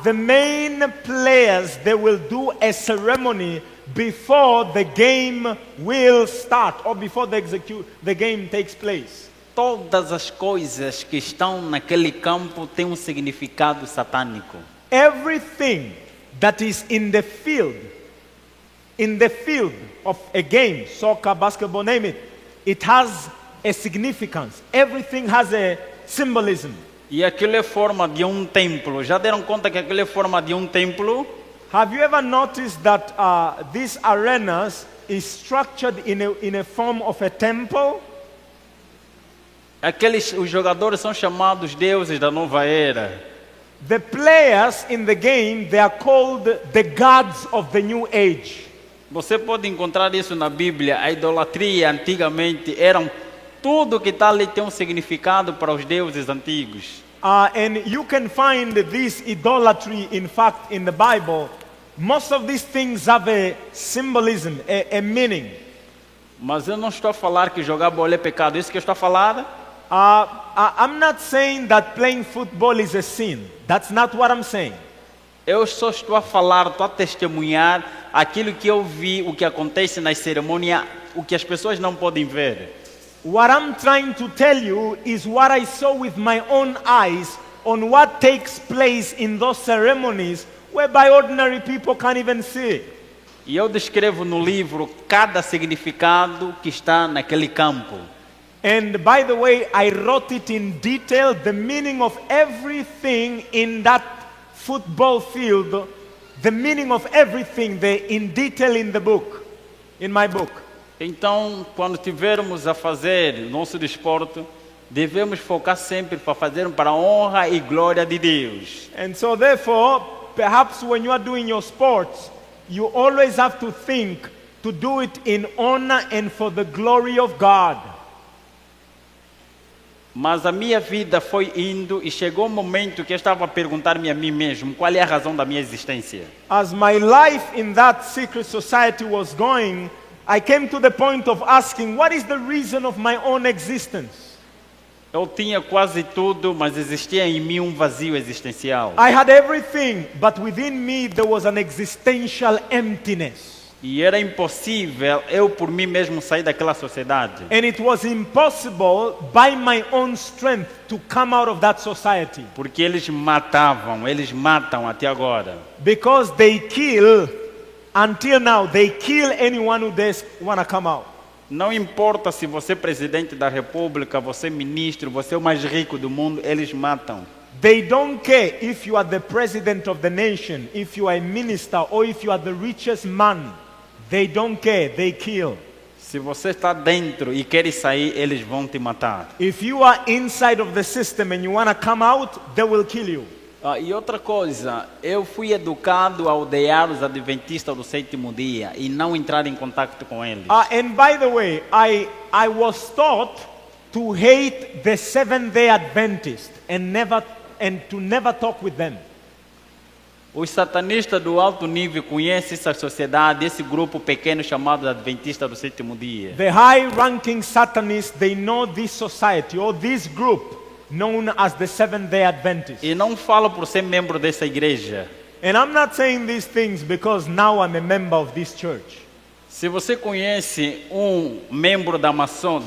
the main players, they will do a ceremony before the game will start or before the game takes place. Todas as coisas que estão naquele campo têm um significado satânico. Everything that is in the field of a game, soccer, basketball, name it, it has a significance. Everything has a symbolism. E aquilo é forma de um templo. Já deram conta que aquilo é forma de um templo? Have you ever noticed that these arenas is structured in a form of a temple? Os jogadores são chamados deuses da nova era. The players in the game, they are called the gods of the new age. Você pode encontrar isso na Bíblia. A idolatria antigamente eram tudo que está ali tem um significado para os deuses antigos. And you can find this idolatry, in fact, in the Bible. Most of these things have a symbolism, a meaning. Mas eu não estou a falar que jogar bola é pecado. Isso que eu estou a falar? I'm not saying that playing football is a sin. That's not what I'm saying. Eu só estou a falar, estou a testemunhar aquilo que eu vi, o que acontece na cerimônia, o que as pessoas não podem ver. What I'm trying to tell you is what I saw with my own eyes on what takes place in those ceremonies whereby ordinary people can't even see. E eu descrevo no livro cada significado que está naquele campo. And by the way, I wrote it in detail, the meaning of everything in that football field, the meaning of everything there in detail in the book, in my book. Então, quando tivermos a fazer nosso desporto, devemos focar sempre para fazer para a honra e glória de Deus. And so therefore, perhaps when you are doing your sports, you always have to think to do it in honor and for the glory of God. Mas a minha vida foi indo e chegou um momento que eu estava a perguntar-me a mim mesmo qual é a razão da minha existência. As my life in that secret society was going, I came to the point of asking, what is the reason of my own existence? Eu tinha quase tudo, mas existia em mim um vazio existencial. I had everything, but within me there was an existential emptiness. E era impossível eu por mim mesmo sair daquela sociedade. And it was impossible by my own strength to come out of that society. Porque eles matam até agora. Because they kill, until now, they kill anyone who does want to come out. Não importa se você é presidente da república, você é ministro, você é o mais rico do mundo, eles matam. They don't care if you are the president of the nation, if you are a minister, or if you are the richest man. They don't care, they kill. Se você está dentro e quer sair, eles vão te matar. If you are inside of the system and you want to come out, they will kill you. E outra coisa, eu fui educado a odiar os adventistas do sétimo dia e não entrar em contato com eles. And by the way, I was taught to hate the Seventh-day Adventists and to never talk with them. Os satanistas do alto nível conhecem essa sociedade, esse grupo pequeno chamado Adventista do sétimo dia. The high-ranking Satanists, they know this society or this group known as the Seventh-day Adventists. E não falo por ser membro dessa igreja. And I'm not saying these things because now I'm a member of this church. Se você conhece um membro da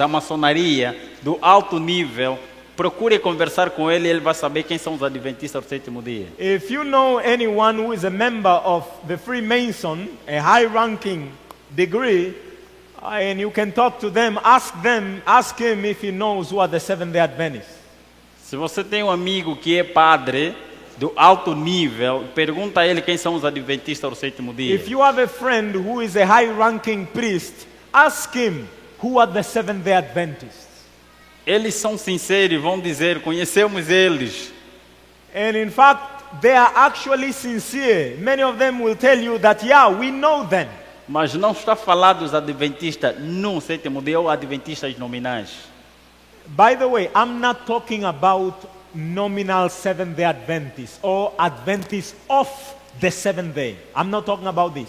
maçonaria do alto nível, procure conversar com ele, ele vai saber quem são os adventistas do sétimo dia. If you know anyone who is a member of the Freemason, a high-ranking degree, and you can talk to them, ask him if he knows who are the Seventh-day Adventists. Se você tem um amigo que é padre do alto nível, pergunta a ele quem são os adventistas do sétimo dia. If you have a friend who is a high-ranking priest, ask him who are the Seventh-day Adventists. Eles são sinceros e vão dizer, conhecemos eles. And in fact, they are actually sincere. Many of them will tell you that, yeah, we know them. Mas não está falando dos adventistas no sétimo dia ou adventistas nominais. By the way, I'm not talking about nominal Seventh-day Adventists or Adventists of the seventh day. I'm not talking about this.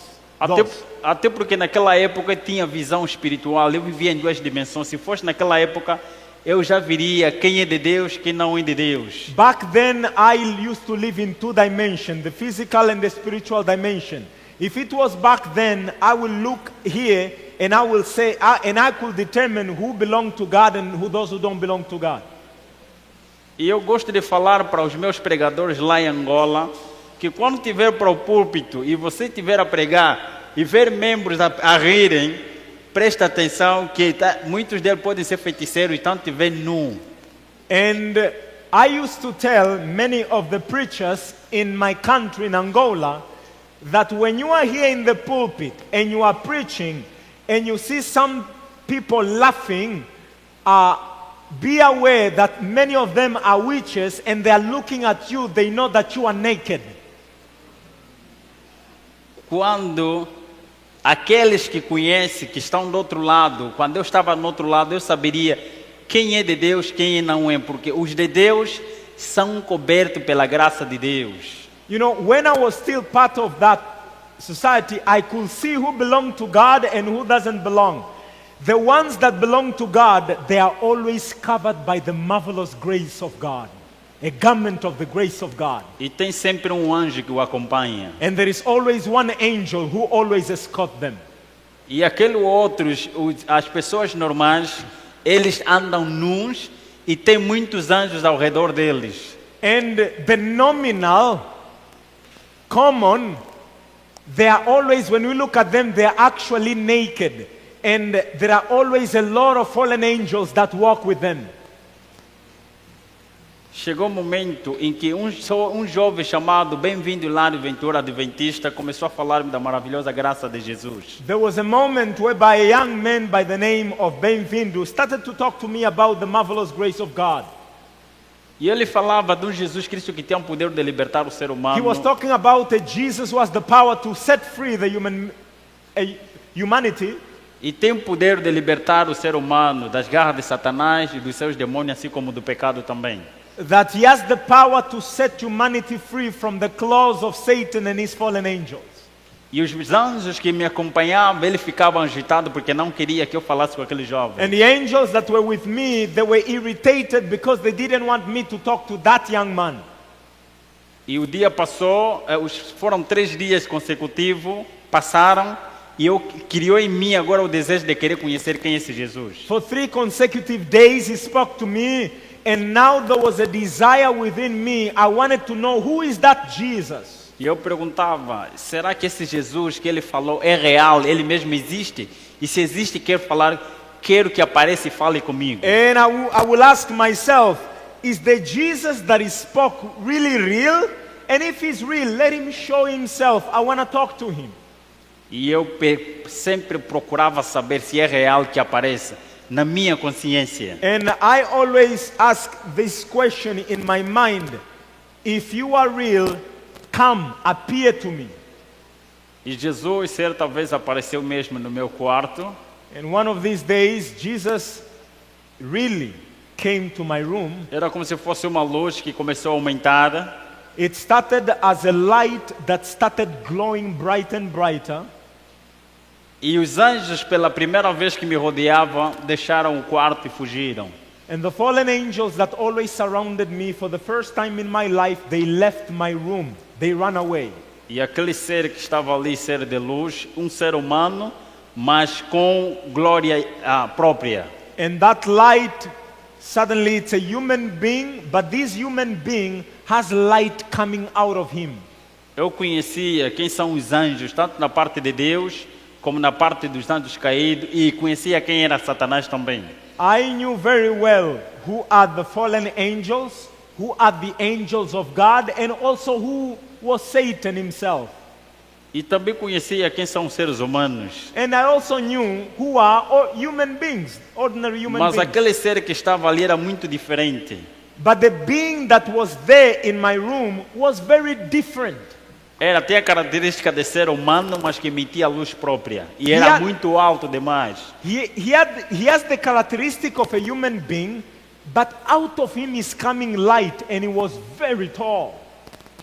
Até porque naquela época eu tinha visão espiritual, eu vivia em duas dimensões. Se fosse naquela época, eu já viria quem é de Deus, quem não é de Deus. Back then, I used to live in two dimensions, the physical and the spiritual dimension. If it was back then, I will look here and I will say, and I could determine who belong to God and who those who don't belong to God. E eu gosto de falar para os meus pregadores lá em Angola, que quando tiver para o púlpito e você tiver a pregar e ver membros a rirem, presta atenção que muitos deles podem ser feiticeiros e tanto te ver nu. And I used to tell many of the preachers in my country, in Angola, that when you are here in the pulpit and you are preaching and you see some people laughing, be aware that many of them are witches and they are looking at you, they know that you are naked. Quando aqueles que conhecem, que estão do outro lado, quando eu estava no outro lado, eu saberia quem é de Deus, quem não é, porque os de Deus são cobertos pela graça de Deus. You know, when I was still part of that society, I could see who belonged to God and who doesn't belong. The ones that belong to God, they are always covered by the marvelous grace of God. A garment of the grace of God. E tem sempre um anjo que o acompanha. And there is always one angel who always escorts them. E aqueles outros, as pessoas normais, eles andam nus e tem muitos anjos ao redor deles. And the nominal, common, they are always, when we look at them, they are actually naked. And there are always a lot of fallen angels that walk with them. Chegou um momento em que um jovem chamado Bem-vindo Hilário Ventura, adventista, começou a falar-me da maravilhosa graça de Jesus. There was a moment whereby a young man by the name of Bem-vindo started to talk to me about the marvelous grace of God. E ele falava de um Jesus Cristo que tem o poder de libertar o ser humano. He was talking about a Jesus who has the power to set free the humanity. E tem o poder de libertar o ser humano das garras de Satanás e dos seus demônios, assim como do pecado também. That he has the power to set humanity free from the claws of Satan and his fallen angels. E os anjos que me acompanhavam, eles ficavam agitados porque não queria que eu falasse com aquele jovem. And the angels that were with me, they were irritated because they didn't want me to talk to that young man. E o dia passou, foram 3 dias consecutivos, passaram, e eu criou em mim agora o desejo de querer conhecer quem é esse Jesus. For 3 consecutive days he spoke to me, and now there was a desire within me. I wanted to know who is that Jesus. E eu perguntava, será que esse Jesus que ele falou é real? Ele mesmo existe? E se existe, quer falar quero que apareça e fale comigo. And I will ask myself, is the Jesus that he spoke really real? And if he's real, let him show himself. I want to talk to him. E eu sempre procurava saber se é real que apareça na minha consciência. And I always ask this question in my mind. If you are real, come, appear to me. E Jesus, certa vez, apareceu mesmo no meu quarto. And one of these days, Jesus really came to my room. Era como se fosse uma luz que começou a aumentar. It started as a light that started glowing bright and brighter. E os anjos, pela primeira vez que me rodeavam, deixaram o quarto e fugiram. And the fallen angels that always surrounded me, for the first time in my life, they left my room. They ran away. E aquele ser que estava ali, ser de luz, um ser humano, mas com glória própria. And that light, suddenly it's a human being, but this human being has light coming out of him. Eu conhecia quem são os anjos, tanto na parte de Deus, como na parte dos anjos caídos, e conhecia quem era Satanás também. I knew very well who are the fallen angels, who are the angels of God, and also who was Satan himself. E também conhecia quem são os seres humanos. And I also knew who are human beings, ordinary human Mas beings. aquele ser que estava ali era muito diferente. But the being that was there in my room was very different. Tinha a característica de ser humano, mas que emitia luz própria. E era muito alto demais. He has the characteristic of a human being, but out of him is coming light, and he was very tall.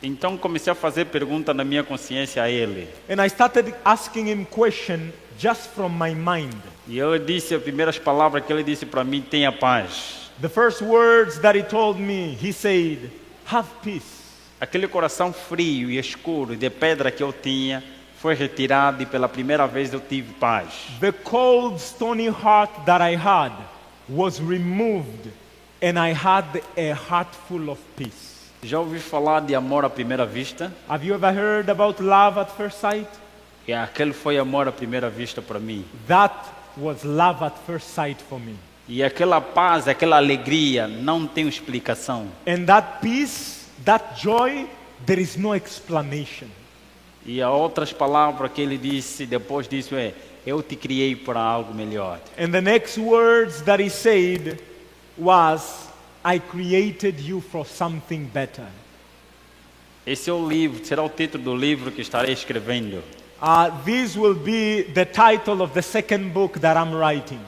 Então comecei a fazer pergunta na minha consciência a ele. And I started asking him question just from my mind. E eu disse as primeiras palavras que ele disse para mim: tenha paz. The first words that he told me, he said, have peace. Aquele coração frio e escuro de pedra que eu tinha foi retirado e pela primeira vez eu tive paz. The cold, stony heart that I had was removed, and I had a heart full of peace. Já ouvi falar de amor à primeira vista? Have you ever heard about love at first sight? E aquele foi amor à primeira vista para mim. That was love at first sight for me. E aquela paz, aquela alegria não tem explicação. And that peace, that joy, there is no explanation. E as outras palavras que ele disse depois disso eu te criei para algo melhor. And the next words that he said was, I created you for something better. Esse é o livro, será o título do livro que estarei escrevendo. This will be the title of the second book that I'm writing.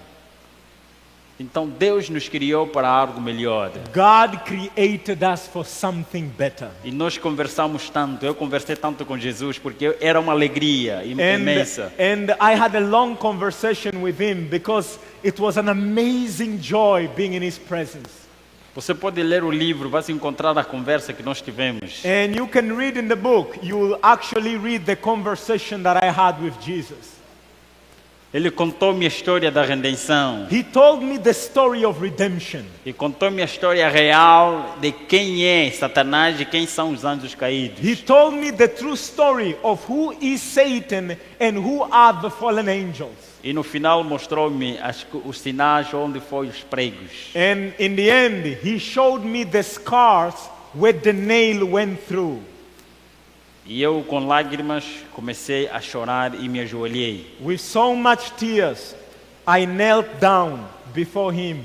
Então Deus nos criou para algo melhor. God created us for something better. E nós conversamos tanto, eu conversei tanto com Jesus porque era uma alegria imensa. And I had a long conversation with him because it was an amazing joy being in his presence. Você pode ler o livro, vai encontrar a conversa que nós tivemos. And you can read in the book, you will actually read the conversation that I had with Jesus. Ele contou-me a história da redenção. He told me the story of redemption. E contou-me a história real de quem é Satanás e quem são os anjos caídos. He told me the true story of who is Satan and who are the fallen angels. E no final mostrou-me os sinais onde foi os pregos. And in the end, he showed me the scars where the nail went through. E eu com lágrimas comecei a chorar e me ajoelhei. With so much tears, I knelt down before him.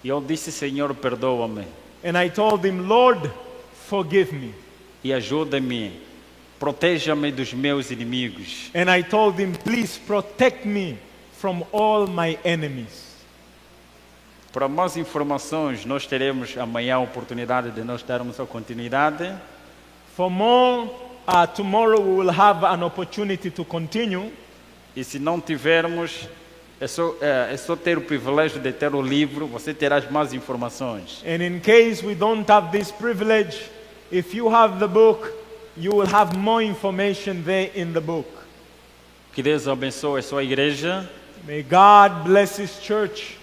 E eu disse: Senhor, perdoa-me. And I told him, Lord, forgive me. E ajuda-me, proteja-me dos meus inimigos. And I told him, please protect me from all my enemies. Para mais informações, nós teremos amanhã a oportunidade de nós darmos a continuidade. For more, tomorrow we will have an opportunity to continue. E se não tivermos, é só ter o privilégio de ter o livro, você terá mais informações. And in case we don't have this privilege, if you have the book, you will have more information there in the book. Que Deus abençoe a sua igreja. May God bless His church.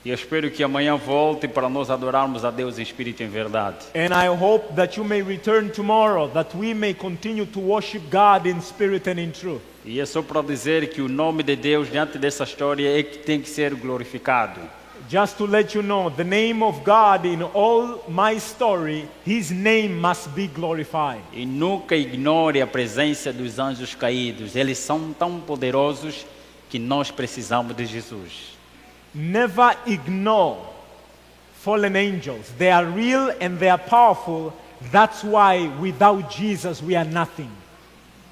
E eu espero que amanhã volte para nós adorarmos a Deus em espírito e em verdade. And I hope that you may return tomorrow, that we may continue to worship God in spirit and in truth. E é só para dizer que o nome de Deus diante dessa história é que tem que ser glorificado. Just to let you know, the name of God in all my story, His name must be glorified. E nunca ignore a presença dos anjos caídos. Eles são tão poderosos que nós precisamos de Jesus. Never ignore fallen angels. They are real and they are powerful. That's why without Jesus we are nothing.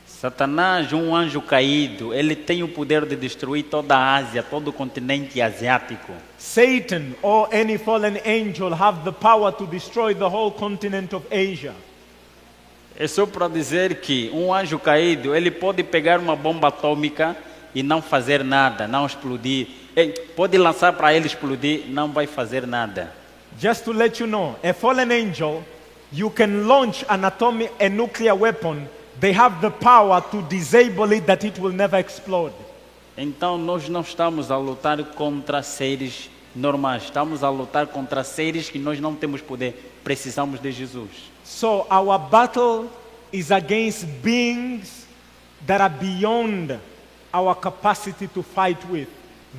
Satanás, um anjo caído, ele tem o poder de destruir toda a Ásia, todo o continente asiático. Satan or any fallen angel have the power to destroy the whole continent of Asia. É só para dizer que um anjo caído, ele pode pegar uma bomba atômica e não fazer nada, não explodir. Pode lançar para ele explodir, não vai fazer nada. Just to let you know, a fallen angel, you can launch a nuclear weapon. They have the power to disable it that it will never explode. Então nós não estamos a lutar contra seres normais, estamos a lutar contra seres que nós não temos poder, precisamos de Jesus. So our battle is against beings that are beyond our capacity to fight with.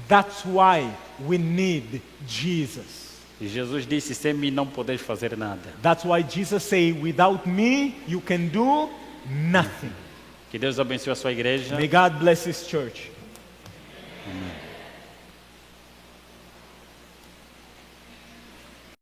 That's why we need Jesus. E Jesus disse, sem mim não podeis fazer nada. That's why Jesus said, without me you can do nothing. Que Deus abençoe a sua igreja. May God bless His church. Amém.